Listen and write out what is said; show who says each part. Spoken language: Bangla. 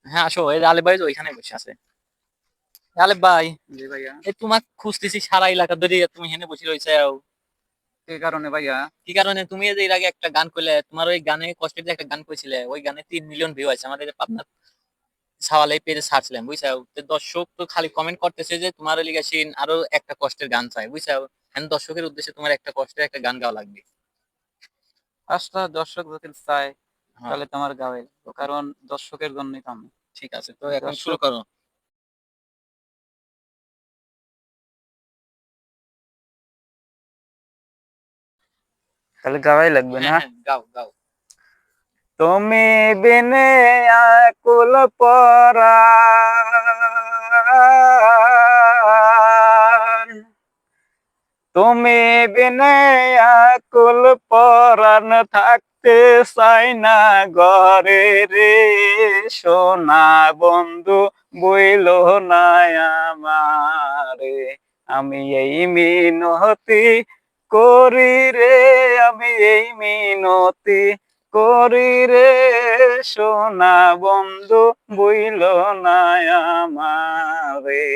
Speaker 1: হ্যাঁ আসো, এই আলেপ ভাই তো ওইখানে বসে আছে। আলেপ ভাই,
Speaker 2: জি ভাইয়া।
Speaker 1: এই তোমাক খুঁজতেছি সারা এলাকা ধরে, তুমি হেনে বসে রয়েছে।
Speaker 2: কি কারণে ভাইয়া?
Speaker 1: কি কারণে? তুমি এই যে এর আগে একটা গান করলে, তোমার ওই গানে কষ্টের যে একটা গান করেছিলে, ওই গানে 3 মিলিয়ন ভিউ আছে আমাদের পাবনার সাওয়াল এই পেজে ছাড়ছিলাম, বুঝছাও? তো দর্শক তো খালি কমেন্ট করতেছে যে তোমার লিগা সিন আরো একটা কষ্টের গান চাই, বুঝছাও? এখন দর্শকের উদ্দেশ্যে তোমার একটা কষ্টের একটা গান গাওয়া লাগবে।
Speaker 2: আসলে দর্শক যদি চায়
Speaker 1: হ্যাঁ,
Speaker 2: তাহলে তোমার গাওয়াই লাগবে, কারণ দর্শকের জন্যই তো আমি।
Speaker 1: ঠিক আছে, তো এখন শুরু
Speaker 2: দর্শক
Speaker 1: করো।
Speaker 2: তাহলে গাওয়াই লাগবে
Speaker 1: হ্যাঁ
Speaker 2: না।
Speaker 1: হ্যাঁ, গাও গাও।
Speaker 2: তুমি বিনে আকুল পরাণ, তুমি বিনে আকুল পরাণ, থাকতে চাই না ঘরে রে। সোনা বন্ধু বইল না আমারে, আমি এই মিনতি করি রে, আমি এই মিনতি করি রে। সোনা বন্ধু বইল না আমারে।